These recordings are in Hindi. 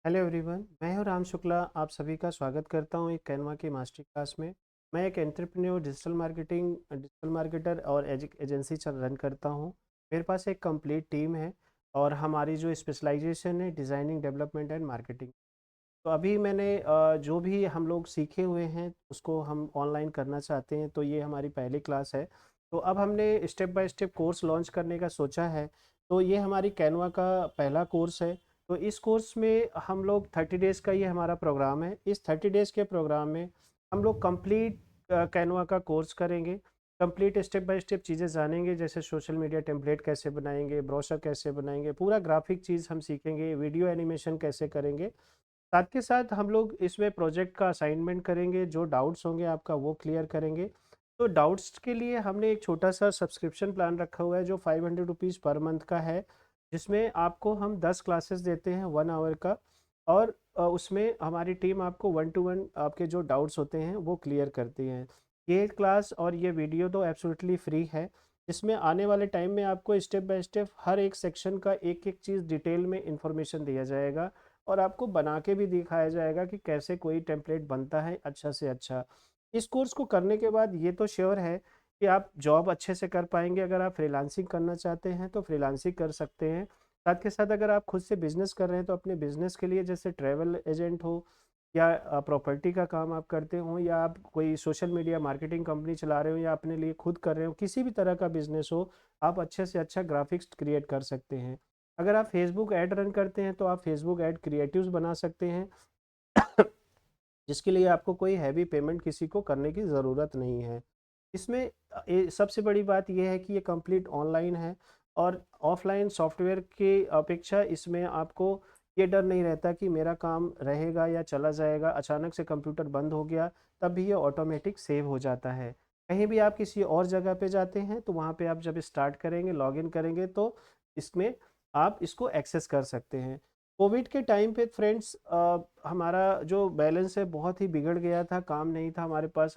हेलो एवरीवन, मैं हूं राम शुक्ला। आप सभी का स्वागत करता हूं एक कैनवा की मास्टर क्लास में। मैं एक एंटरप्रेन्योर डिजिटल मार्केटर और एजेंसी चल रन करता हूं। मेरे पास एक कंप्लीट टीम है और हमारी जो स्पेशलाइजेशन है डिज़ाइनिंग, डेवलपमेंट एंड मार्केटिंग। तो अभी मैंने जो भी हम लोग सीखे हुए हैं उसको हम ऑनलाइन करना चाहते हैं, तो ये हमारी पहली क्लास है। तो अब हमने step by step course launch करने का सोचा है। तो ये हमारी कैनवा का पहला कोर्स है। तो इस कोर्स में हम लोग 30 डेज़ का ये हमारा प्रोग्राम है। इस 30 डेज़ के प्रोग्राम में हम लोग कंप्लीट कैनवा का कोर्स करेंगे। कंप्लीट स्टेप बाय स्टेप चीज़ें जानेंगे, जैसे सोशल मीडिया टेम्पलेट कैसे बनाएंगे, ब्रोशर कैसे बनाएंगे, पूरा ग्राफिक चीज़ हम सीखेंगे, वीडियो एनिमेशन कैसे करेंगे। साथ के साथ हम लोग इसमें प्रोजेक्ट का असाइनमेंट करेंगे, जो डाउट्स होंगे आपका वो क्लियर करेंगे। तो डाउट्स के लिए हमने एक छोटा सा सब्सक्रिप्शन प्लान रखा हुआ है जो 500 रुपीज़ पर मंथ का है, जिसमें आपको हम 10 क्लासेस देते हैं 1 आवर का। और उसमें हमारी टीम आपको 1 to 1 आपके जो डाउट्स होते हैं वो क्लियर करती है। ये क्लास और ये वीडियो तो एब्सोल्युटली फ्री है। इसमें आने वाले टाइम में आपको स्टेप बाय स्टेप हर एक सेक्शन का एक एक चीज़ डिटेल में इंफॉर्मेशन दिया जाएगा, और आपको बना के भी दिखाया जाएगा कि कैसे कोई टेम्पलेट बनता है अच्छा से अच्छा। इस कोर्स को करने के बाद ये तो श्योर है कि आप जॉब अच्छे से कर पाएंगे। अगर आप फ्रीलांसिंग करना चाहते हैं तो फ्रीलांसिंग कर सकते हैं। साथ के साथ अगर आप खुद से बिजनेस कर रहे हैं तो अपने बिजनेस के लिए, जैसे ट्रैवल एजेंट हो या प्रॉपर्टी का काम आप करते हो, या आप कोई सोशल मीडिया मार्केटिंग कंपनी चला रहे हो, या अपने लिए खुद कर रहे हो, किसी भी तरह का बिजनेस हो, आप अच्छे से अच्छा ग्राफिक्स क्रिएट कर सकते हैं। अगर आप फेसबुक ऐड रन करते हैं तो आप फेसबुक ऐड क्रिएटिव्स बना सकते हैं जिसके लिए आपको कोई हैवी पेमेंट किसी को करने की ज़रूरत नहीं है। इसमें सबसे बड़ी बात यह है कि ये कंप्लीट ऑनलाइन है, और ऑफलाइन सॉफ्टवेयर की अपेक्षा इसमें आपको ये डर नहीं रहता कि मेरा काम रहेगा या चला जाएगा, अचानक से कंप्यूटर बंद हो गया, तब भी ये ऑटोमेटिक सेव हो जाता है। कहीं भी आप किसी और जगह पे जाते हैं तो वहाँ पे आप जब स्टार्ट करेंगे, लॉगिन करेंगे, तो इसमें आप इसको एक्सेस कर सकते हैं। कोविड के टाइम पे फ्रेंड्स, हमारा जो बैलेंस है बहुत ही बिगड़ गया था, काम नहीं था हमारे पास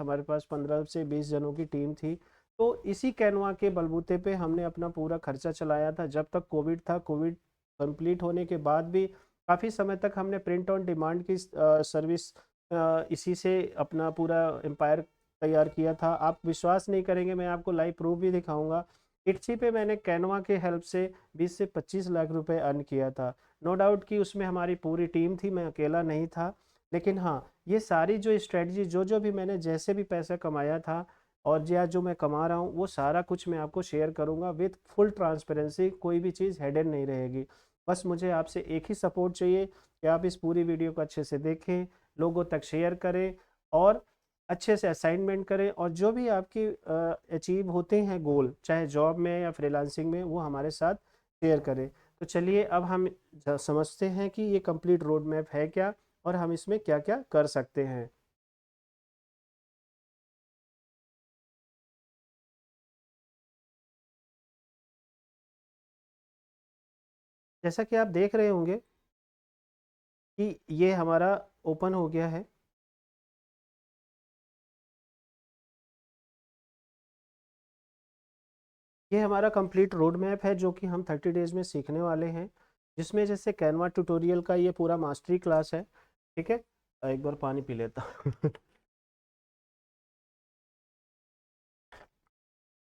15 से 20 जनों की टीम थी। तो इसी कैनवा के बलबूते पे हमने अपना पूरा खर्चा चलाया था जब तक कोविड था। कोविड कंप्लीट होने के बाद भी काफ़ी समय तक हमने प्रिंट ऑन डिमांड की सर्विस इसी से अपना पूरा एम्पायर तैयार किया था। आप विश्वास नहीं करेंगे, मैं आपको लाइव प्रूफ भी दिखाऊंगा। इट्सी पे मैंने कैनवा के हेल्प से 20 से 25 लाख रुपए अर्न किया था। नो डाउट कि उसमें हमारी पूरी टीम थी, मैं अकेला नहीं था। लेकिन हाँ, ये सारी जो स्ट्रेटजी, जो जो भी मैंने जैसे भी पैसा कमाया था और जो मैं कमा रहा हूँ, वो सारा कुछ मैं आपको शेयर करूँगा विथ फुल ट्रांसपेरेंसी। कोई भी चीज़ हिडन नहीं रहेगी। बस मुझे आपसे एक ही सपोर्ट चाहिए कि आप इस पूरी वीडियो को अच्छे से देखें, लोगों तक शेयर करें, और अच्छे से असाइनमेंट करें, और जो भी आपकी अचीव होते हैं गोल, चाहे जॉब में या फ्रीलांसिंग में, वो हमारे साथ शेयर करें। तो चलिए अब हम समझते हैं कि ये कंप्लीट रोड मैप है क्या, और हम इसमें क्या क्या कर सकते हैं। जैसा कि आप देख रहे होंगे कि ये हमारा ओपन हो गया है। ये हमारा कंप्लीट रोड मैप है जो कि हम 30 डेज में सीखने वाले हैं, जिसमें जैसे कैनवा ट्यूटोरियल का ये पूरा मास्टरी क्लास है। ठीक है, एक बार पानी पी लेता हूँ।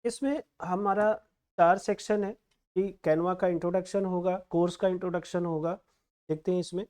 इसमें हमारा 4 सेक्शन है कि कैनवा का इंट्रोडक्शन होगा, कोर्स का इंट्रोडक्शन होगा, देखते हैं इसमें।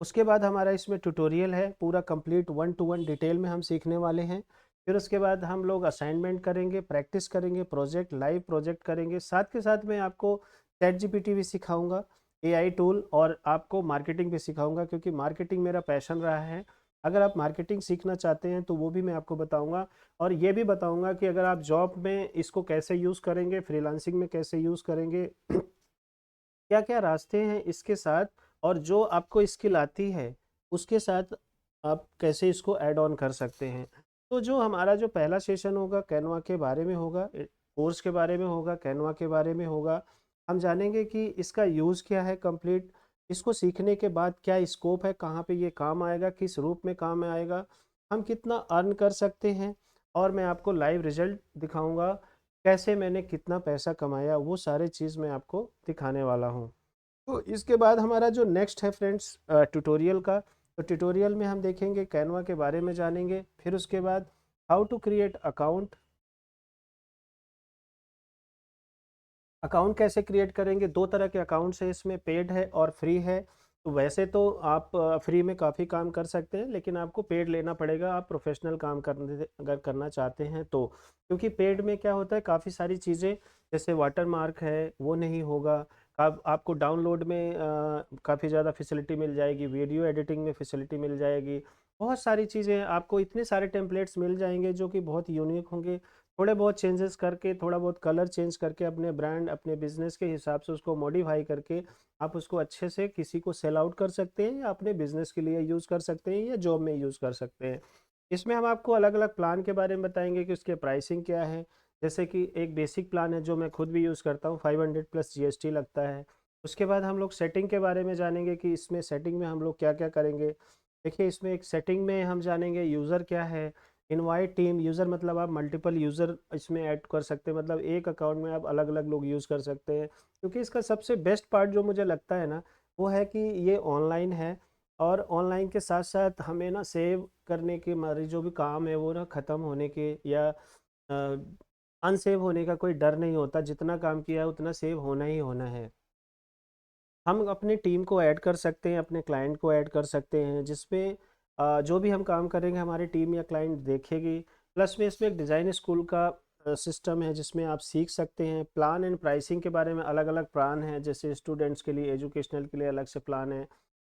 उसके बाद हमारा इसमें ट्यूटोरियल है, पूरा कंप्लीट 1 to 1 डिटेल में हम सीखने वाले हैं। फिर उसके बाद हम लोग असाइनमेंट करेंगे, प्रैक्टिस करेंगे, प्रोजेक्ट लाइव प्रोजेक्ट करेंगे। साथ के साथ मैं आपको चैट जीपीटी भी सिखाऊंगा, एआई टूल, और आपको मार्केटिंग भी सिखाऊंगा, क्योंकि मार्केटिंग मेरा पैशन रहा है। अगर आप मार्केटिंग सीखना चाहते हैं तो वो भी मैं आपको बताऊंगा। और ये भी बताऊंगा कि अगर आप जॉब में इसको कैसे यूज़ करेंगे, फ्रीलांसिंग में कैसे यूज़ करेंगे, क्या क्या रास्ते हैं इसके साथ, और जो आपको स्किल आती है उसके साथ आप कैसे इसको ऐड ऑन कर सकते हैं। तो जो हमारा जो पहला सेशन होगा कैनवा के बारे में होगा, कोर्स के बारे में होगा, कैनवा के बारे में होगा। हम जानेंगे कि इसका यूज़ क्या है कंप्लीट, इसको सीखने के बाद क्या स्कोप है, कहाँ पे ये काम आएगा, किस रूप में काम आएगा, हम कितना अर्न कर सकते हैं, और मैं आपको लाइव रिजल्ट दिखाऊंगा, कैसे मैंने कितना पैसा कमाया, वो सारे चीज़ मैं आपको दिखाने वाला हूँ। तो इसके बाद हमारा जो नेक्स्ट है फ्रेंड्स ट्यूटोरियल का, तो ट्यूटोरियल में हम देखेंगे कैनवा के बारे में जानेंगे, फिर उसके बाद how to create account, account कैसे क्रिएट करेंगे। दो तरह के अकाउंट्स है इसमें, पेड है और फ्री है। तो वैसे तो आप फ्री में काफ़ी काम कर सकते हैं, लेकिन आपको पेड लेना पड़ेगा आप प्रोफेशनल काम करने अगर करना चाहते हैं तो। क्योंकि पेड में क्या होता है, काफ़ी सारी चीज़ें जैसे वाटर मार्क है वो नहीं होगा। आपको डाउनलोड में काफ़ी ज़्यादा फैसिलिटी मिल जाएगी, वीडियो एडिटिंग में फैसिलिटी मिल जाएगी, बहुत सारी चीज़ें आपको, इतने सारे टेम्पलेट्स मिल जाएंगे जो कि बहुत यूनिक होंगे। थोड़े बहुत चेंजेस करके, थोड़ा बहुत कलर चेंज करके, अपने ब्रांड अपने बिजनेस के हिसाब से उसको मॉडिफाई करके आप उसको अच्छे से किसी को सेल आउट कर सकते हैं, या अपने बिजनेस के लिए यूज़ कर सकते हैं, या जॉब में यूज़ कर सकते हैं। इसमें हम आपको अलग अलग प्लान के बारे में बताएंगे कि उसके प्राइसिंग क्या है। जैसे कि एक बेसिक प्लान है जो मैं खुद भी यूज़ करता हूँ, 500 प्लस जीएसटी लगता है। उसके बाद हम लोग सेटिंग के बारे में जानेंगे कि इसमें सेटिंग में हम लोग क्या क्या करेंगे। देखिए, इसमें एक सेटिंग में हम जानेंगे यूज़र क्या है, इनवाइट टीम। यूज़र मतलब आप मल्टीपल यूज़र इसमें ऐड कर सकते हैं, मतलब एक अकाउंट में आप अलग अलग लोग यूज़ कर सकते हैं। क्योंकि इसका सबसे बेस्ट पार्ट जो मुझे लगता है ना, वो है कि ये ऑनलाइन है, और ऑनलाइन के साथ साथ हमें ना सेव करने के, हमारी जो भी काम है वो ना ख़त्म होने के या अनसेव होने का कोई डर नहीं होता। जितना काम किया है उतना सेव होना ही होना है। हम अपनी टीम को ऐड कर सकते हैं, अपने क्लाइंट को ऐड कर सकते हैं, जिसमें जो भी हम काम करेंगे हमारी टीम या क्लाइंट देखेगी। प्लस में इसमें एक डिज़ाइन स्कूल का सिस्टम है जिसमें आप सीख सकते हैं। प्लान एंड प्राइसिंग के बारे में अलग अलग प्लान है, जैसे स्टूडेंट्स के लिए, एजुकेशनल के लिए अलग से प्लान है,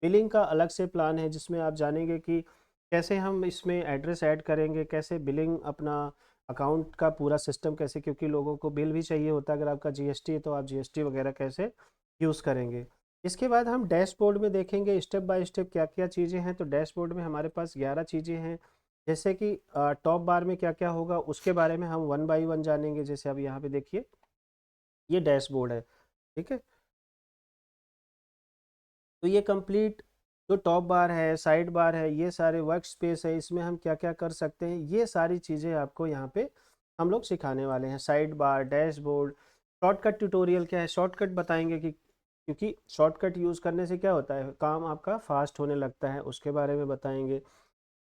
बिलिंग का अलग से प्लान है जिसमें आप जानेंगे कि कैसे हम इसमें एड्रेस ऐड करेंगे, कैसे बिलिंग अपना अकाउंट का पूरा सिस्टम कैसे, क्योंकि लोगों को बिल भी चाहिए होता है। अगर आपका जीएसटी है तो आप जीएसटी वगैरह कैसे यूज़ करेंगे। इसके बाद हम डैशबोर्ड में देखेंगे स्टेप बाय स्टेप क्या क्या चीज़ें हैं। तो डैशबोर्ड में हमारे पास 11 चीज़ें हैं। जैसे कि टॉप बार में क्या क्या होगा उसके बारे में हम वन बाय वन जानेंगे। जैसे अब यहाँ पे देखिए, ये डैशबोर्ड है, ठीक है। तो ये कंप्लीट जो टॉप बार है, साइड बार है, ये सारे वर्क स्पेस है, इसमें हम क्या क्या कर सकते हैं, ये सारी चीज़ें आपको यहाँ पे हम लोग सिखाने वाले हैं। Side bar, dashboard, shortcut tutorial क्या है, शॉर्टकट बताएंगे कि क्योंकि शॉर्टकट यूज़ करने से क्या होता है, काम आपका फास्ट होने लगता है, उसके बारे में बताएंगे।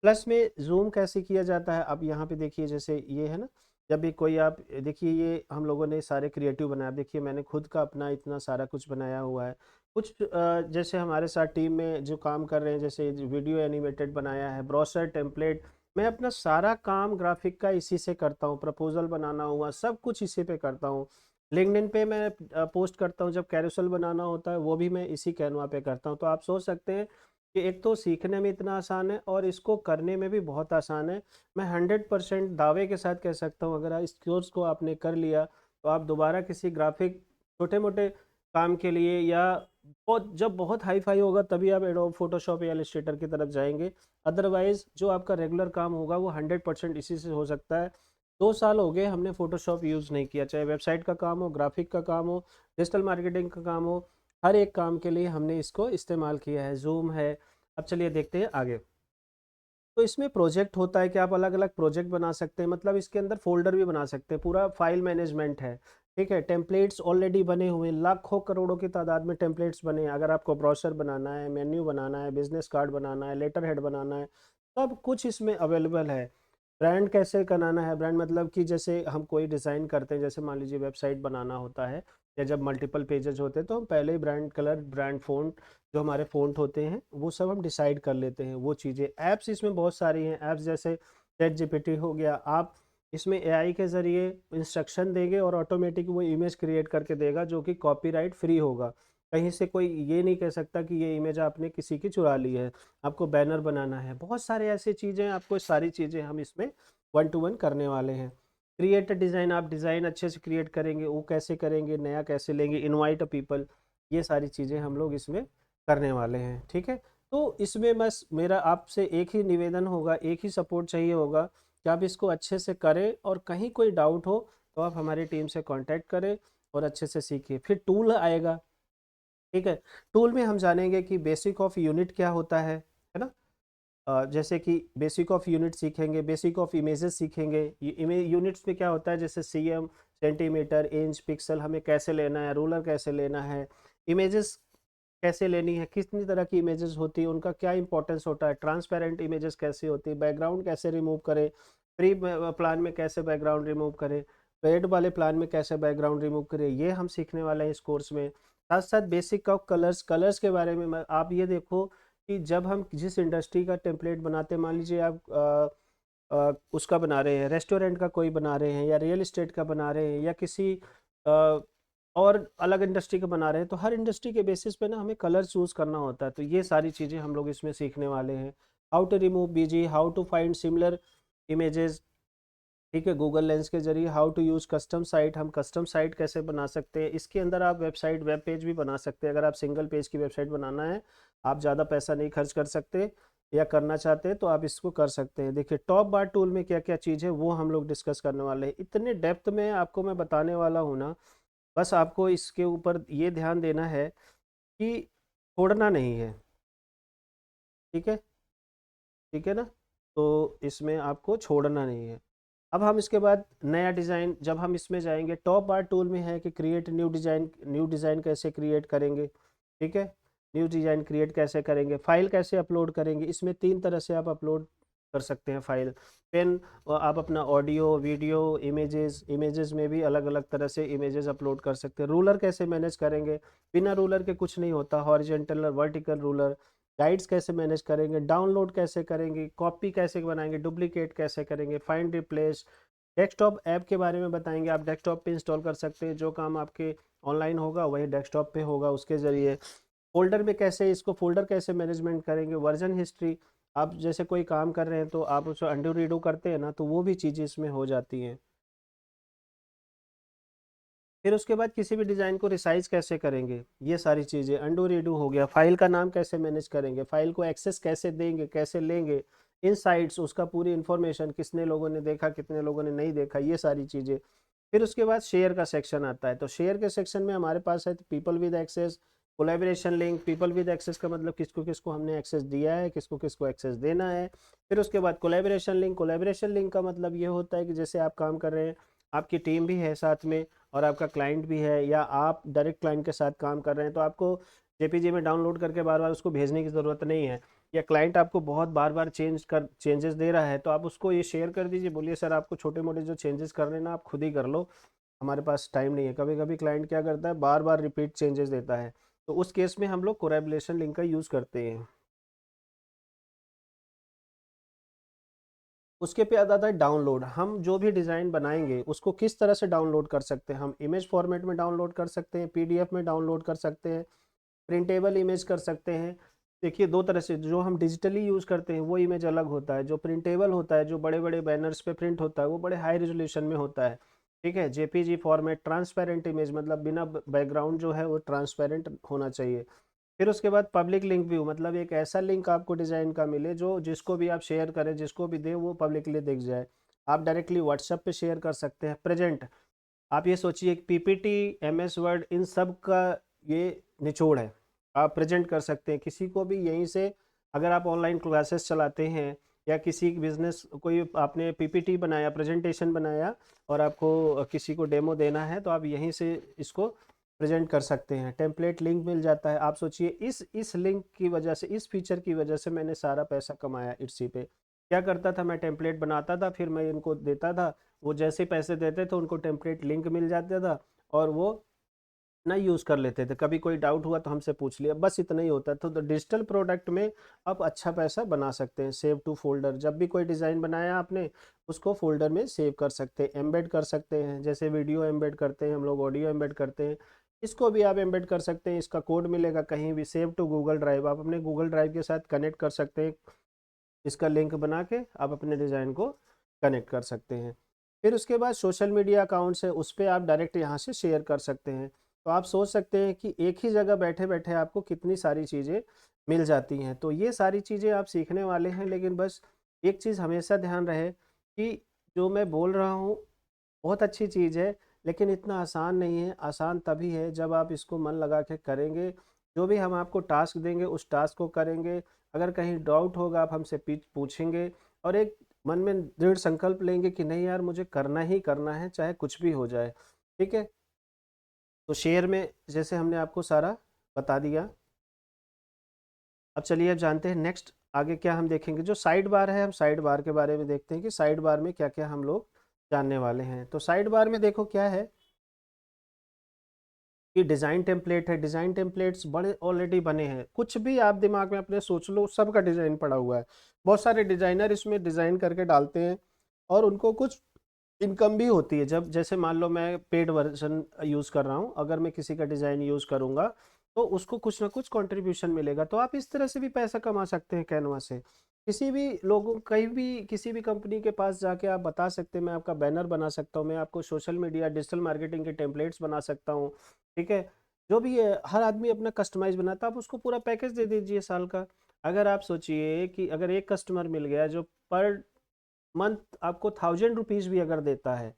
प्लस में जूम कैसे किया जाता है। अब यहाँ पे देखिए, जैसे ये है ना, जब भी कोई आप देखिए, ये हम लोगों ने सारे क्रिएटिव बनाया। देखिए, मैंने खुद का अपना इतना सारा कुछ बनाया हुआ है। कुछ जैसे हमारे साथ टीम में जो काम कर रहे हैं, जैसे वीडियो एनिमेटेड बनाया है, ब्रोशर टेम्पलेट, मैं अपना सारा काम ग्राफिक का इसी से करता हूँ। प्रपोजल बनाना हुआ, सब कुछ इसी पे करता हूँ। लिंक्डइन पे मैं पोस्ट करता हूँ, जब कैरोसेल बनाना होता है वो भी मैं इसी कैनवा पे करता हूँ। तो आप सोच सकते हैं कि एक तो सीखने में इतना आसान है और इसको करने में भी बहुत आसान है। मैं 100% दावे के साथ कह सकता हूँ, अगर इस कोर्स को आपने कर लिया तो आप दोबारा किसी ग्राफिक छोटे मोटे काम के लिए, या बहुत जब बहुत हाई फाई होगा तभी आप एडोब फोटोशॉप या इलस्ट्रेटर की तरफ जाएंगे। अदरवाइज जो आपका रेगुलर काम होगा वो 100% इसी से हो सकता है। 2 साल हो गए हमने फोटोशॉप यूज़ नहीं किया, चाहे वेबसाइट का काम हो, ग्राफिक का काम हो, डिजिटल मार्केटिंग का काम हो, हर एक काम के लिए हमने इसको इस्तेमाल किया है। जूम है। अब चलिए देखते हैं आगे। तो इसमें प्रोजेक्ट होता है कि आप अलग अलग प्रोजेक्ट बना सकते हैं, मतलब इसके अंदर फोल्डर भी बना सकते हैं, पूरा फाइल मैनेजमेंट है, ठीक है। टेम्पलेट्स ऑलरेडी बने हुए हैं, लाखों करोड़ों की तादाद में टेम्पलेट्स बने हैं। अगर आपको ब्रोशर बनाना है, मेन्यू बनाना है, बिजनेस कार्ड बनाना है, लेटर हेड बनाना है, सब कुछ इसमें अवेलेबल है। ब्रांड कैसे बनाना है, ब्रांड मतलब कि जैसे हम कोई डिज़ाइन करते हैं, जैसे मान लीजिए वेबसाइट बनाना होता है, या जब मल्टीपल पेजेस होते हैं तो हम पहले ही ब्रांड कलर, ब्रांड फ़ॉन्ट, जो हमारे फ़ॉन्ट होते हैं वो सब हम डिसाइड कर लेते हैं। वो चीज़ें, ऐप्स इसमें बहुत सारी हैं। ऐप्स जैसे चैट जीपीटी हो गया, आप इसमें एआई के ज़रिए इंस्ट्रक्शन देंगे और ऑटोमेटिक वो इमेज क्रिएट करके देगा, जो कि कॉपीराइट फ्री होगा। कहीं से कोई ये नहीं कह सकता कि ये इमेज आपने किसी की चुरा ली है। आपको बैनर बनाना है, बहुत सारे ऐसे चीज़ें, आपको सारी चीज़ें हम इसमें 1 to 1 करने वाले हैं। क्रिएट अ डिज़ाइन, आप डिज़ाइन अच्छे से क्रिएट करेंगे, वो कैसे करेंगे, नया कैसे लेंगे, इनवाइट अ पीपल, ये सारी चीज़ें हम लोग इसमें करने वाले हैं, ठीक है। तो इसमें बस मेरा आपसे एक ही निवेदन होगा, एक ही सपोर्ट चाहिए होगा कि आप इसको अच्छे से करें, और कहीं कोई डाउट हो तो आप हमारी टीम से कांटेक्ट करें और अच्छे से सीखिए। फिर टूल आएगा, ठीक है। टूल में हम जानेंगे कि बेसिक ऑफ यूनिट क्या होता है ना। जैसे कि बेसिक ऑफ यूनिट सीखेंगे, बेसिक ऑफ इमेजेस सीखेंगे। यूनिट्स में क्या होता है, जैसे सीएम, सेंटीमीटर, इंच, पिक्सल हमें कैसे लेना है, रूलर कैसे लेना है। इमेजेस कैसे लेनी है, कितनी तरह की इमेजेस होती है, उनका क्या इंपॉर्टेंस होता है, ट्रांसपेरेंट इमेजेस कैसे होती है, बैकग्राउंड कैसे रिमूव करें, फ्री प्लान में कैसे बैकग्राउंड रिमूव करें, पेड वाले प्लान में कैसे बैकग्राउंड रिमूव करें, ये हम सीखने वाले हैं इस कोर्स में। साथ साथ बेसिक ऑफ कलर्स, कलर्स के बारे में आप ये देखो कि जब हम जिस इंडस्ट्री का टेम्पलेट बनाते हैं, मान लीजिए आप उसका बना रहे हैं, रेस्टोरेंट का कोई बना रहे हैं, या रियल इस्टेट का बना रहे हैं, या किसी अ, और अलग इंडस्ट्री का बना रहे हैं, तो हर इंडस्ट्री के बेसिस पे ना हमें कलर चूज करना होता है। तो ये सारी चीज़ें हम लोग इसमें सीखने वाले हैं। How to remove BG, how to find similar images, ठीक है, गूगल लेंस के जरिए। How to use custom site, हम कस्टम साइट कैसे बना सकते हैं, इसके अंदर आप वेबसाइट, वेब पेज भी बना सकते हैं। अगर आप सिंगल पेज की वेबसाइट बनाना है, आप ज़्यादा पैसा नहीं खर्च कर सकते या करना चाहते हैं, तो आप इसको कर सकते हैं। देखिए टॉप बार टूल में क्या क्या चीज़ है वो हम लोग डिस्कस करने वाले हैं। इतने डेप्थ में आपको मैं बताने वाला हूँ ना, बस आपको इसके ऊपर ये ध्यान देना है कि छोड़ना नहीं है। ठीक है, ठीक है ना, तो इसमें आपको छोड़ना नहीं है। अब हम इसके बाद नया डिज़ाइन, जब हम इसमें जाएंगे, टॉप बार टूल में है कि create new design, new design कैसे क्रिएट करेंगे, ठीक है, न्यू डिज़ाइन क्रिएट कैसे करेंगे, फाइल कैसे अपलोड करेंगे। इसमें 3 तरह से आप अपलोड कर सकते हैं फाइल। पेन, आप अपना ऑडियो, वीडियो, इमेजेस, इमेजेस में भी अलग अलग तरह से इमेजेस अपलोड कर सकते हैं। रूलर कैसे मैनेज करेंगे, बिना रूलर के कुछ नहीं होता, हॉरिजेंटल और वर्टिकल रूलर। गाइड्स कैसे मैनेज करेंगे, डाउनलोड कैसे करेंगे, कॉपी कैसे बनाएंगे, डुप्लीकेट कैसे करेंगे, फाइंड रिप्लेस। डेस्कटॉप ऐप के बारे में बताएंगे, आप डेस्कटॉप पे इंस्टॉल कर सकते हैं, जो काम आपके ऑनलाइन होगा वही डेस्कटॉप पे होगा उसके ज़रिए। फोल्डर में कैसे, इसको फोल्डर कैसे मैनेजमेंट करेंगे, वर्जन हिस्ट्री, आप जैसे कोई काम कर रहे हैं तो आप उसको अंडू रीडू करते हैं ना, तो वो भी चीज़ें इसमें हो जाती हैं। फिर उसके बाद किसी भी डिज़ाइन को रिसाइज कैसे करेंगे, ये सारी चीज़ें, अंडू रीडू हो गया। फाइल का नाम कैसे मैनेज करेंगे, फाइल को एक्सेस कैसे देंगे, कैसे लेंगे, इनसाइट्स, उसका पूरी इन्फॉर्मेशन, कितने लोगों ने देखा, कितने लोगों ने नहीं देखा, ये सारी चीज़ें। फिर उसके बाद शेयर का सेक्शन आता है, तो शेयर के सेक्शन में हमारे पास है people with access, collaboration link. People with access का मतलब किसको किसको हमने एक्सेस दिया है, किसको किसको एक्सेस देना है। फिर उसके बाद कोलैबोरेशन लिंक, कोलैबोरेशन लिंक का मतलब ये होता है कि जैसे आप काम कर रहे हैं, आपकी टीम भी है साथ में और आपका क्लाइंट भी है, या आप डायरेक्ट क्लाइंट के साथ काम कर रहे हैं, तो आपको जेपीजी में डाउनलोड करके बार बार उसको भेजने की ज़रूरत नहीं है। या क्लाइंट आपको बहुत बार बार चेंजेस दे रहा है, तो आप उसको ये शेयर कर दीजिए, बोलिए सर आपको छोटे मोटे जो चेंजेस करने ना आप खुद ही कर लो, हमारे पास टाइम नहीं है। कभी कभी क्लाइंट क्या करता है, बार बार रिपीट चेंजेस देता है, तो उस केस में हम लोग कोलैबोरेशन लिंक का यूज़ करते हैं। उसके पे आता था डाउनलोड, हम जो भी डिज़ाइन बनाएंगे उसको किस तरह से डाउनलोड कर सकते हैं। हम इमेज फॉर्मेट में डाउनलोड कर सकते हैं, पीडीएफ में डाउनलोड कर सकते हैं, प्रिंटेबल इमेज कर सकते हैं। देखिए दो तरह से, जो हम डिजिटली यूज़ करते हैं वो इमेज अलग होता है, जो प्रिंटेबल होता है, जो बड़े बड़े बैनर्स पे प्रिंट होता है, वो बड़े हाई रेजोल्यूशन में होता है। ठीक है, जेपीजी फॉर्मेट, ट्रांसपेरेंट इमेज, मतलब बिना बैकग्राउंड जो है वो ट्रांसपेरेंट होना चाहिए। फिर उसके बाद पब्लिक लिंक व्यू, मतलब एक ऐसा लिंक आपको डिज़ाइन का मिले जो जिसको भी आप शेयर करें, जिसको भी दें, वो पब्लिकली दिख जाए। आप डायरेक्टली व्हाट्सएप पे शेयर कर सकते हैं। प्रेजेंट, आप ये सोचिए पीपीटी, एमएस वर्ड, इन सब का ये निचोड़ है। आप प्रेजेंट कर सकते हैं किसी को भी यहीं से। अगर आप ऑनलाइन क्लासेस चलाते हैं या किसी बिजनेस, कोई आपने पीपीटी बनाया, प्रेजेंटेशन बनाया और आपको किसी को डेमो देना है, तो आप यहीं से इसको प्रेजेंट कर सकते हैं। टेम्पलेट लिंक मिल जाता है। आप सोचिए इस लिंक की वजह से, इस फीचर की वजह से मैंने सारा पैसा कमाया इट्सी पे। क्या करता था, मैं टेम्पलेट बनाता था, फिर मैं इनको देता था, वो जैसे पैसे देते थे उनको टेम्पलेट लिंक मिल जाता था और वो ना यूज़ कर लेते थे। कभी कोई डाउट हुआ तो हमसे पूछ लिया, बस इतना ही होता था। तो डिजिटल प्रोडक्ट में आप अच्छा पैसा बना सकते हैं। सेव टू फोल्डर, जब भी कोई डिज़ाइन बनाया आपने, उसको फोल्डर में सेव कर सकते हैं, एम्बेड कर सकते हैं। जैसे वीडियो एम्बेड करते हैं हम लोग, ऑडियो एम्बेड करते हैं, इसको भी आप एम्बेड कर सकते हैं। इसका कोड मिलेगा कहीं भी। सेव टू गूगल ड्राइव, आप अपने गूगल ड्राइव के साथ कनेक्ट कर सकते हैं, इसका लिंक बना के आप अपने डिज़ाइन को कनेक्ट कर सकते हैं। फिर उसके बाद सोशल मीडिया अकाउंट्स है, उस पर आप डायरेक्ट यहाँ से शेयर कर सकते हैं। तो आप सोच सकते हैं कि एक ही जगह बैठे बैठे आपको कितनी सारी चीज़ें मिल जाती हैं। तो ये सारी चीज़ें आप सीखने वाले हैं, लेकिन बस एक चीज़ हमेशा ध्यान रहे कि जो मैं बोल रहा हूँ बहुत अच्छी चीज़ है, लेकिन इतना आसान नहीं है। आसान तभी है जब आप इसको मन लगा के करेंगे। जो भी हम आपको टास्क देंगे उस टास्क को करेंगे। अगर कहीं डाउट होगा आप हमसे पूछेंगे, और एक मन में दृढ़ संकल्प लेंगे कि नहीं यार मुझे करना ही करना है, चाहे कुछ भी हो जाए। ठीक है, तो शेयर में जैसे हमने आपको सारा बता दिया, अब चलिए अब जानते हैं नेक्स्ट आगे क्या हम देखेंगे। जो साइड बार है, हम साइड बार के बारे में देखते हैं कि साइड बार में क्या क्या हम लोग जानने वाले हैं। तो साइड बार में देखो क्या है कि डिज़ाइन टेम्पलेट है। डिज़ाइन टेम्पलेट्स बड़े ऑलरेडी बने हैं, कुछ भी आप दिमाग में अपने सोच लो, सबका डिज़ाइन पड़ा हुआ है। बहुत सारे डिज़ाइनर इसमें डिज़ाइन करके डालते हैं और उनको कुछ इनकम भी होती है। जब जैसे मान लो मैं पेड वर्जन यूज़ कर रहा हूँ, अगर मैं किसी का डिज़ाइन यूज़ करूँगा तो उसको कुछ ना कुछ कंट्रीब्यूशन मिलेगा। तो आप इस तरह से भी पैसा कमा सकते हैं कैनवा से। किसी भी लोगों कहीं भी किसी भी कंपनी के पास जाके आप बता सकते हैं मैं आपका बैनर बना सकता हूँ, मैं आपको सोशल मीडिया डिजिटल मार्केटिंग के टेम्पलेट्स बना सकता हूँ। ठीक है, जो भी है हर आदमी अपना कस्टमाइज बनाता है, आप उसको पूरा पैकेज दे दीजिए साल का। अगर आप सोचिए कि अगर एक कस्टमर मिल गया जो पर मंथ आपको 1000 रुपीज़ भी अगर देता है,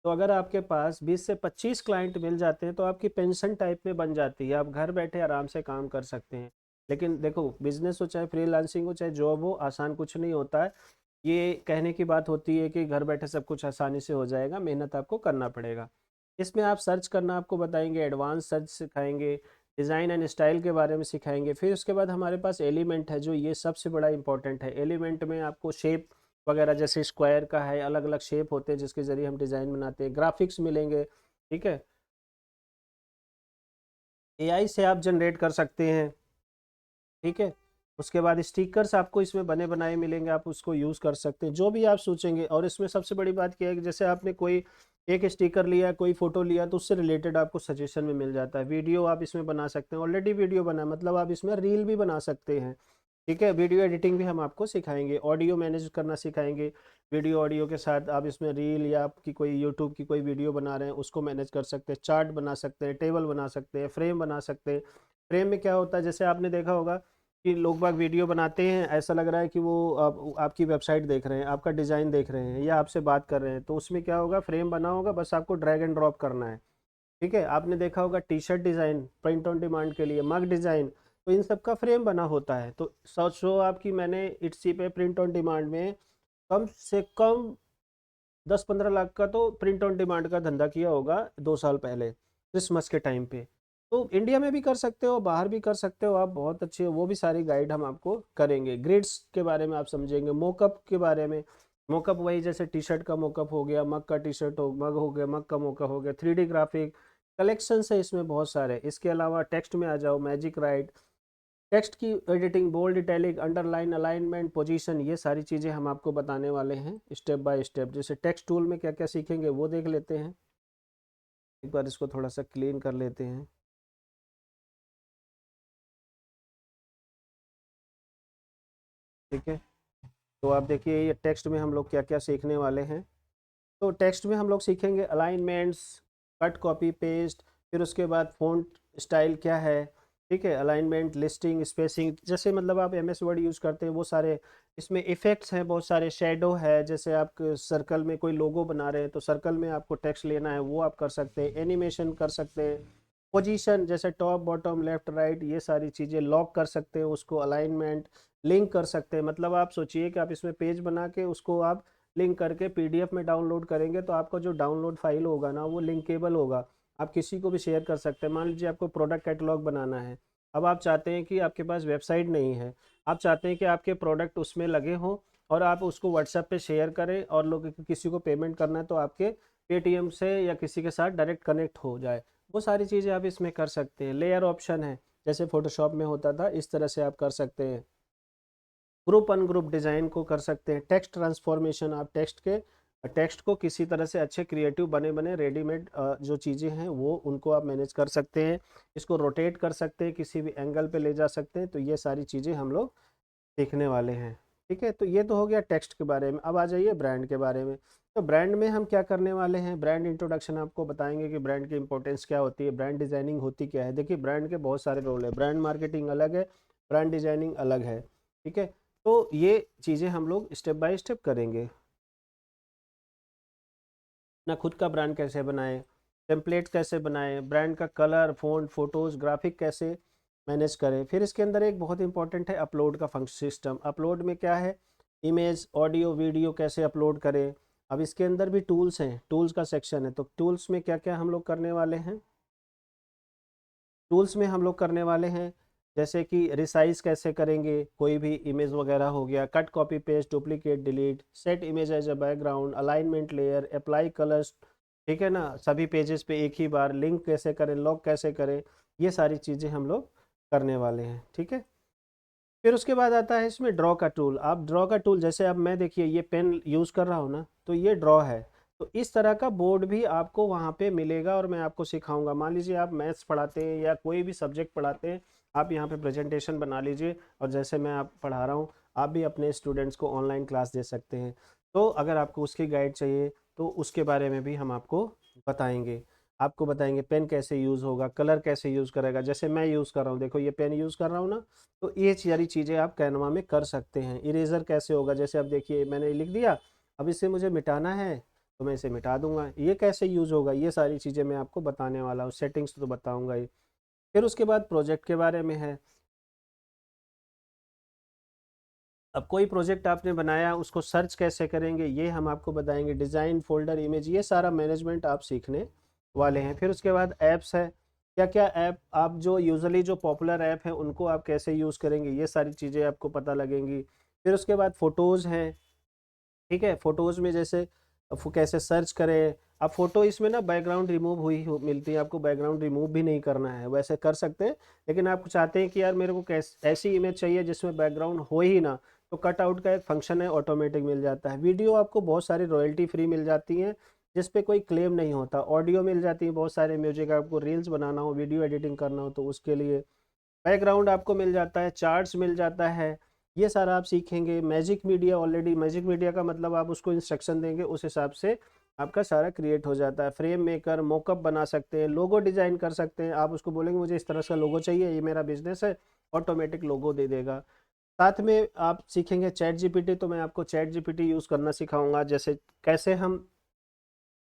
तो अगर आपके पास 20 से 25 क्लाइंट मिल जाते हैं तो आपकी पेंशन टाइप में बन जाती है, आप घर बैठे आराम से काम कर सकते हैं। लेकिन देखो, बिजनेस हो चाहे फ्रीलांसिंग हो चाहे जॉब हो, आसान कुछ नहीं होता है। ये कहने की बात होती है कि घर बैठे सब कुछ आसानी से हो जाएगा, मेहनत आपको करना पड़ेगा। इसमें आप सर्च करना आपको बताएंगे, एडवांस सर्च सिखाएंगे, डिज़ाइन एंड स्टाइल के बारे में सिखाएंगे। फिर उसके बाद हमारे पास एलिमेंट है, जो ये सबसे बड़ा इंपॉर्टेंट है। एलिमेंट में आपको शेप वगैरह, जैसे स्क्वायर का है, अलग अलग शेप होते हैं जिसके ज़रिए हम डिज़ाइन बनाते हैं। ग्राफिक्स मिलेंगे, ठीक है, एआई से आप जनरेट कर सकते हैं। ठीक है, उसके बाद स्टिकर्स आपको इसमें बने बनाए मिलेंगे, आप उसको यूज़ कर सकते हैं जो भी आप सोचेंगे। और इसमें सबसे बड़ी बात क्या है कि जैसे आपने कोई एक स्टिकर लिया, कोई फोटो लिया, तो उससे रिलेटेड आपको सजेशन में मिल जाता है। वीडियो आप इसमें बना सकते हैं, ऑलरेडी वीडियो बना मतलब आप इसमें रील भी बना सकते हैं। ठीक है, वीडियो एडिटिंग भी हम आपको सिखाएंगे, ऑडियो मैनेज करना सिखाएंगे। वीडियो ऑडियो के साथ आप इसमें रील या आपकी कोई यूट्यूब की कोई वीडियो बना रहे हैं उसको मैनेज कर सकते हैं, चार्ट बना सकते हैं, टेबल बना सकते हैं, फ्रेम बना सकते हैं। फ्रेम में क्या होता है, जैसे आपने देखा होगा कि लोग बाग वीडियो बनाते हैं, ऐसा लग रहा है कि वो आपकी वेबसाइट देख रहे हैं, आपका डिज़ाइन देख रहे हैं या आपसे बात कर रहे हैं। तो उसमें क्या होगा, फ्रेम बना होगा, बस आपको ड्रैग एंड ड्रॉप करना है। ठीक है, आपने देखा होगा T shirt design print on demand के लिए, मग डिज़ाइन, तो इन सब का फ्रेम बना होता है। तो सोचो आपकी मैंने इट्सी पे प्रिंट ऑन डिमांड में कम से कम 10-15 लाख का तो प्रिंट ऑन डिमांड का धंधा किया होगा 2 साल पहले, क्रिसमस के टाइम पे। तो इंडिया में भी कर सकते हो, बाहर भी कर सकते हो आप, बहुत अच्छे हो। वो भी सारी गाइड हम आपको करेंगे। ग्रिड्स के बारे में आप समझेंगे, मोकअप के बारे में। मोकअप वही जैसे टी शर्ट का मोकअप हो गया, मग का टी शर्ट हो, मग हो गया, मग का मोकअप हो गया, 3D ग्राफिक कलेक्शन है इसमें बहुत सारे। इसके अलावा टेक्स्ट में आ जाओ, मैजिक राइट, टेक्स्ट की editing, bold, italic, underline, alignment, position, ये सारी चीज़ें हम आपको बताने वाले हैं स्टेप बाय स्टेप। जैसे टेक्स्ट टूल में क्या क्या सीखेंगे वो देख लेते हैं। एक बार इसको थोड़ा सा क्लीन कर लेते हैं। ठीक है, तो आप देखिए ये टेक्स्ट में हम लोग क्या क्या सीखने वाले हैं। तो टेक्स्ट में हम लोग सीखेंगे अलाइनमेंट्स, कट कॉपी पेस्ट, फिर उसके बाद फ़ॉन्ट स्टाइल क्या है। ठीक है, अलाइनमेंट, लिस्टिंग, स्पेसिंग, जैसे मतलब आप एमएस वर्ड यूज़ करते हैं वो सारे। इसमें इफ़ेक्ट्स हैं बहुत सारे, शेडो है, जैसे आप सर्कल में कोई लोगो बना रहे हैं तो सर्कल में आपको टेक्स्ट लेना है वो आप कर सकते हैं। एनिमेशन कर सकते हैं, पोजीशन जैसे टॉप बॉटम लेफ्ट राइट, ये सारी चीज़ें लॉक कर सकते हैं उसको। अलाइनमेंट, लिंक कर सकते हैं, मतलब आप सोचिए कि आप इसमें पेज बना के उसको आप लिंक करके पीडीएफ में डाउनलोड करेंगे तो आपका जो डाउनलोड फाइल होगा ना वो लिंकेबल होगा, आप किसी को भी शेयर कर सकते हैं। मान लीजिए आपको प्रोडक्ट कैटलॉग बनाना है, अब आप चाहते हैं कि आपके पास वेबसाइट नहीं है, आप चाहते हैं कि आपके प्रोडक्ट उसमें लगे हों और आप उसको व्हाट्सएप पे शेयर करें और लोग किसी को पेमेंट करना है तो आपके पेटीएम से या किसी के साथ डायरेक्ट कनेक्ट हो जाए, वो सारी चीज़ें आप इसमें कर सकते हैं। लेयर ऑप्शन है, जैसे फोटोशॉप में होता था, इस तरह से आप कर सकते हैं। ग्रुप अनग्रुप डिज़ाइन को कर सकते हैं। टेक्स्ट ट्रांसफॉर्मेशन, आप टेक्स्ट को किसी तरह से अच्छे क्रिएटिव बने बने रेडीमेड जो चीज़ें हैं वो उनको आप मैनेज कर सकते हैं। इसको रोटेट कर सकते हैं, किसी भी एंगल पे ले जा सकते हैं। तो ये सारी चीज़ें हम लोग सीखने वाले हैं। ठीक है, तो ये तो हो गया टेक्स्ट के बारे में। अब आ जाइए ब्रांड के बारे में। तो ब्रांड में हम क्या करने वाले हैं, ब्रांड इंट्रोडक्शन आपको बताएंगे कि ब्रांड की इंपॉर्टेंस क्या होती है, ब्रांड डिजाइनिंग होती क्या है। देखिए, ब्रांड के बहुत सारे रोल है, ब्रांड मार्केटिंग अलग है, ब्रांड डिजाइनिंग अलग है। ठीक है, तो ये चीज़ें हम लोग स्टेप बाय स्टेप करेंगे। ना खुद का ब्रांड कैसे बनाएं, टेम्पलेट कैसे बनाएं, ब्रांड का कलर, फ़ॉन्ट, फोटोज़, ग्राफिक कैसे मैनेज करें। फिर इसके अंदर एक बहुत इंपॉर्टेंट है अपलोड का फंक्शन सिस्टम। अपलोड में क्या है, इमेज, ऑडियो, वीडियो कैसे अपलोड करें। अब इसके अंदर भी टूल्स हैं, टूल्स का सेक्शन है। तो टूल्स में क्या क्या हम लोग करने वाले हैं, टूल्स में हम लोग करने वाले हैं जैसे कि रिसाइज कैसे करेंगे कोई भी इमेज वगैरह हो गया, cut copy paste duplicate delete, set image as a background, alignment layer, apply colours, ठीक है ना, सभी पेजेस पे एक ही बार, लिंक कैसे करें, लॉक कैसे करें, ये सारी चीज़ें हम लोग करने वाले हैं। ठीक है, फिर उसके बाद आता है इसमें ड्रॉ का टूल। आप ड्रॉ का टूल, जैसे अब मैं देखिए ये पेन यूज़ कर रहा हूँ ना, तो ये ड्रॉ है, तो इस तरह का बोर्ड भी आपको वहाँ पे मिलेगा और मैं आपको सिखाऊंगा। मान लीजिए आप मैथ्स पढ़ाते हैं या कोई भी सब्जेक्ट पढ़ाते हैं, आप यहाँ पे प्रेजेंटेशन बना लीजिए और जैसे मैं आप पढ़ा रहा हूँ आप भी अपने स्टूडेंट्स को ऑनलाइन क्लास दे सकते हैं। तो अगर आपको उसकी गाइड चाहिए तो उसके बारे में भी हम आपको बताएंगे। आपको बताएंगे पेन कैसे यूज़ होगा, कलर कैसे यूज़ करेगा, जैसे मैं यूज़ कर रहा हूँ, देखो ये पेन यूज़ कर रहा हूँ ना, तो ये सारी चीज़ें आप कैनवा में कर सकते हैं। इरेज़र कैसे होगा, जैसे अब देखिए मैंने लिख दिया, अब इसे मुझे मिटाना है तो मैं इसे मिटा दूंगा, ये कैसे यूज़ होगा, ये सारी चीज़ें मैं आपको बताने वाला हूँ। सेटिंग्स तो बताऊंगा ही। फिर उसके बाद प्रोजेक्ट के बारे में है। अब कोई प्रोजेक्ट आपने बनाया उसको सर्च कैसे करेंगे ये हम आपको बताएंगे। डिज़ाइन, फोल्डर, इमेज, ये सारा मैनेजमेंट आप सीखने वाले हैं। फिर उसके बाद ऐप्स है, क्या क्या ऐप आप जो यूजुअली जो पॉपुलर ऐप हैं उनको आप कैसे यूज़ करेंगे, ये सारी चीज़ें आपको पता लगेंगी। फिर उसके बाद फ़ोटोज़ हैं, ठीक है, फोटोज़ में जैसे कैसे सर्च करें। अब फोटो इसमें ना बैकग्राउंड रिमूव हुई मिलती है, आपको बैकग्राउंड रिमूव भी नहीं करना है, वैसे कर सकते हैं। लेकिन आप चाहते हैं कि यार मेरे को ऐसी इमेज चाहिए जिसमें बैकग्राउंड हो ही ना, तो कट आउट का एक फंक्शन है, ऑटोमेटिक मिल जाता है। वीडियो आपको बहुत सारी रॉयल्टी फ्री मिल जाती हैं जिस पे कोई क्लेम नहीं होता। ऑडियो मिल जाती है बहुत सारे, म्यूजिक, आपको रील्स बनाना हो, वीडियो एडिटिंग करना हो तो उसके लिए बैकग्राउंड आपको मिल जाता है, चार्ट्स मिल जाता है, ये सारा आप सीखेंगे। Magic media, already magic media का मतलब आप उसको इंस्ट्रक्शन देंगे उस हिसाब से आपका सारा क्रिएट हो जाता है। फ्रेम मेकर, मॉकअप बना सकते हैं, लोगो डिजाइन कर सकते हैं। आप उसको बोलेंगे मुझे इस तरह का लोगो चाहिए, ये मेरा बिजनेस है, ऑटोमेटिक लोगो दे देगा। साथ में आप सीखेंगे चैट जीपीटी, तो मैं आपको चैट जीपीटी यूज़ करना सिखाऊंगा। जैसे कैसे हम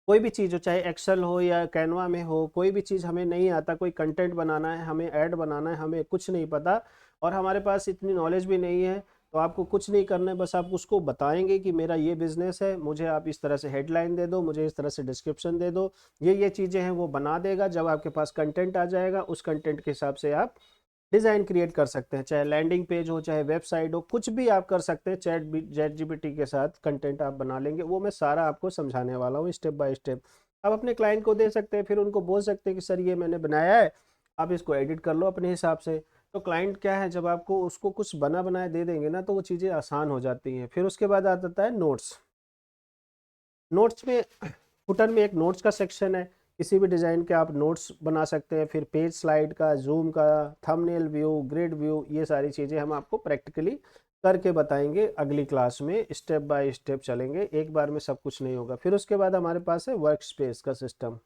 कोई भी चीज़ हो, चाहे एक्सेल हो या कैनवा में हो, कोई भी चीज़ हमें नहीं आता, कोई कंटेंट बनाना है, हमें ऐड बनाना है, हमें कुछ नहीं पता और हमारे पास इतनी नॉलेज भी नहीं है, तो आपको कुछ नहीं करना है, बस आप उसको बताएंगे कि मेरा ये बिजनेस है, मुझे आप इस तरह से हेडलाइन दे दो, मुझे इस तरह से डिस्क्रिप्शन दे दो, ये चीज़ें हैं, वो बना देगा। जब आपके पास कंटेंट आ जाएगा उस कंटेंट के हिसाब से आप डिज़ाइन क्रिएट कर सकते हैं, चाहे लैंडिंग पेज हो, चाहे वेबसाइट हो, कुछ भी आप कर सकते हैं। चैट जीपीटी के साथ कंटेंट आप बना लेंगे, वो मैं सारा आपको समझाने वाला हूँ स्टेप बाय स्टेप। आप अपने क्लाइंट को दे सकते हैं, फिर उनको बोल सकते हैं कि सर ये मैंने बनाया है, आप इसको एडिट कर लो अपने हिसाब से। तो क्लाइंट क्या है, जब आपको उसको कुछ बना बनाया दे देंगे ना तो वो चीज़ें आसान हो जाती हैं। फिर उसके बाद आ जाता है नोट्स। नोट्स में फुटर में एक नोट्स का सेक्शन है, किसी भी डिज़ाइन के आप नोट्स बना सकते हैं। फिर पेज स्लाइड का, जूम का, थंबनेल व्यू, ग्रिड व्यू, ये सारी चीज़ें हम आपको प्रैक्टिकली करके बताएंगे अगली क्लास में। स्टेप बाय स्टेप चलेंगे, एक बार में सब कुछ नहीं होगा। फिर उसके बाद हमारे पास है वर्क स्पेस का सिस्टम,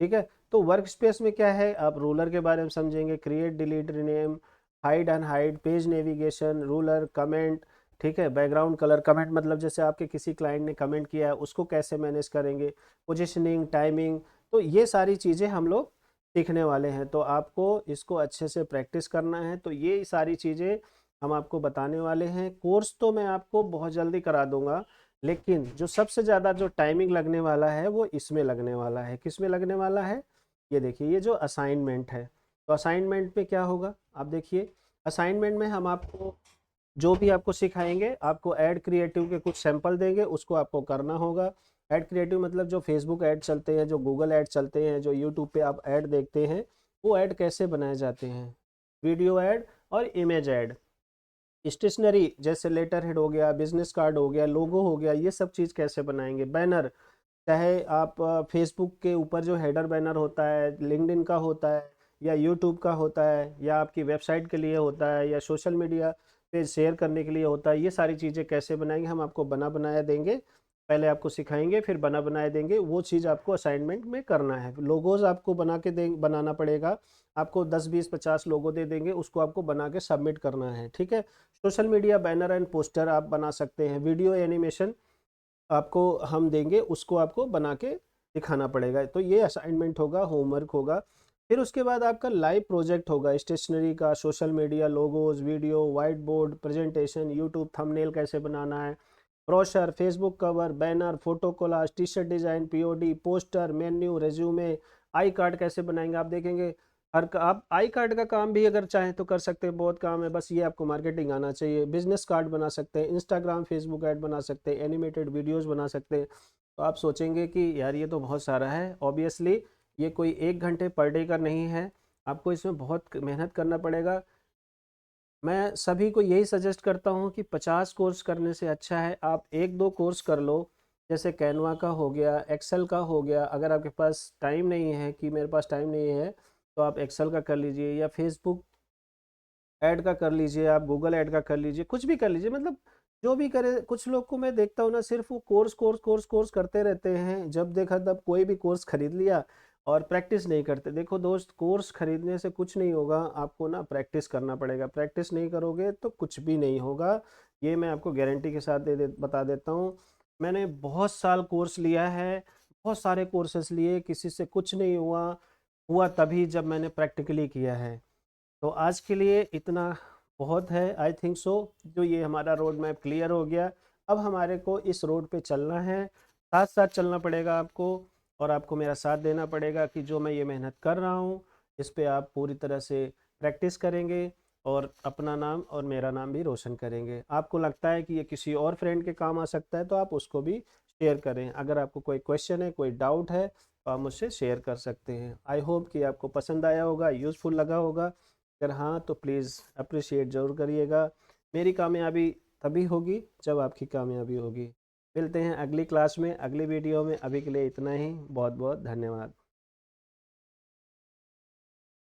ठीक है। तो वर्क स्पेस में क्या है, आप रूलर के बारे में समझेंगे, create, delete, rename, hide and hide, page navigation, ruler, comment, ठीक है, बैकग्राउंड कलर। कमेंट मतलब जैसे आपके किसी क्लाइंट ने कमेंट किया है उसको कैसे मैनेज करेंगे, पोजिशनिंग, टाइमिंग, तो ये सारी चीज़ें हम लोग सीखने वाले हैं। तो आपको इसको अच्छे से प्रैक्टिस करना है, तो ये सारी चीज़ें हम आपको बताने वाले हैं। कोर्स तो मैं आपको बहुत जल्दी करा दूंगा, लेकिन जो सबसे ज़्यादा जो टाइमिंग लगने वाला है वो इसमें लगने वाला है। किस में लगने वाला है, ये देखिए, ये जो असाइनमेंट है। तो असाइनमेंट में क्या होगा, आप देखिए, असाइनमेंट में हम आपको जो भी आपको सिखाएंगे, आपको ऐड क्रिएटिव के कुछ सैंपल देंगे, उसको आपको करना होगा। ऐड क्रिएटिव मतलब जो फेसबुक ऐड चलते हैं, जो गूगल ऐड चलते हैं, जो यूट्यूब पे आप ऐड देखते हैं, वो ऐड कैसे बनाए जाते हैं, वीडियो ऐड और इमेज ऐड। स्टेशनरी जैसे लेटर हेड हो गया, बिजनेस कार्ड हो गया, लोगो हो गया, ये सब चीज़ कैसे बनाएंगे। बैनर, चाहे आप फेसबुक के ऊपर जो हेडर बैनर होता है, लिंक्डइन का होता है, या यूट्यूब का होता है, या आपकी वेबसाइट के लिए होता है, या सोशल मीडिया पे शेयर करने के लिए होता है, ये सारी चीज़ें कैसे बनाएंगे, हम आपको बना बनाया देंगे। पहले आपको सिखाएंगे फिर बना बनाया देंगे, वो चीज़ आपको असाइनमेंट में करना है। लोगोज आपको बना के बनाना पड़ेगा, आपको 10 20 50 लोगो दे देंगे, उसको आपको बना के सबमिट करना है, ठीक है। Social media banner and poster आप बना सकते हैं। वीडियो एनिमेशन आपको हम देंगे, उसको आपको बना के दिखाना पड़ेगा। तो ये असाइनमेंट होगा, होमवर्क होगा। फिर उसके बाद आपका लाइव प्रोजेक्ट होगा, स्टेशनरी का, social media, logos, video, white board, presentation, YouTube thumbnail कैसे बनाना है, brochure, Facebook cover, banner, photo collage, T shirt design, POD, poster, menu, resume, I card कैसे बनाएंगे। आप देखेंगे आप आई कार्ड का काम भी अगर चाहें तो कर सकते हैं, बहुत काम है, बस ये आपको मार्केटिंग आना चाहिए। बिजनेस कार्ड बना सकते हैं, इंस्टाग्राम फेसबुक ऐड बना सकते हैं, एनिमेटेड वीडियोस बना सकते हैं। तो आप सोचेंगे कि यार ये तो बहुत सारा है। ऑब्वियसली ये कोई 1 घंटे पर डे का नहीं है, आपको इसमें बहुत मेहनत करना पड़ेगा। मैं सभी को यही सजेस्ट करता हूँ कि 50 कोर्स करने से अच्छा है आप एक दो कोर्स कर लो। जैसे कैनवा का हो गया, एक्सेल का हो गया। अगर आपके पास टाइम नहीं है कि मेरे पास टाइम नहीं है, तो आप एक्सेल का कर लीजिए, या फेसबुक ऐड का कर लीजिए, आप गूगल ऐड का कर लीजिए, कुछ भी कर लीजिए। मतलब जो भी करे। कुछ लोग को मैं देखता हूँ ना, सिर्फ वो कोर्स कोर्स कोर्स कोर्स करते रहते हैं, जब देखा तब कोई भी कोर्स खरीद लिया और प्रैक्टिस नहीं करते। देखो दोस्त, कोर्स खरीदने से कुछ नहीं होगा, आपको ना प्रैक्टिस करना पड़ेगा। प्रैक्टिस नहीं करोगे तो कुछ भी नहीं होगा, ये मैं आपको गारंटी के साथ बता देता हूँ। मैंने बहुत साल कोर्स लिया है, बहुत सारे कोर्सेस लिए, किसी से कुछ नहीं हुआ। हुआ तभी जब मैंने प्रैक्टिकली किया है। तो आज के लिए इतना बहुत है, आई थिंक सो। जो ये हमारा रोड मैप क्लियर हो गया, अब हमारे को इस रोड पे चलना है, साथ साथ चलना पड़ेगा आपको। और आपको मेरा साथ देना पड़ेगा कि जो मैं ये मेहनत कर रहा हूँ, इस पे आप पूरी तरह से प्रैक्टिस करेंगे और अपना नाम और मेरा नाम भी रोशन करेंगे। आपको लगता है कि ये किसी और फ्रेंड के काम आ सकता है, तो आप उसको भी शेयर करें। अगर आपको कोई क्वेश्चन है, कोई डाउट है, तो आप मुझसे शेयर कर सकते हैं। आई होप कि आपको पसंद आया होगा, यूज़फुल लगा होगा। अगर हाँ तो प्लीज़ अप्रिशिएट ज़रूर करिएगा। मेरी कामयाबी तभी होगी जब आपकी कामयाबी होगी। मिलते हैं अगली क्लास में, अगली वीडियो में। अभी के लिए इतना ही। बहुत बहुत धन्यवाद।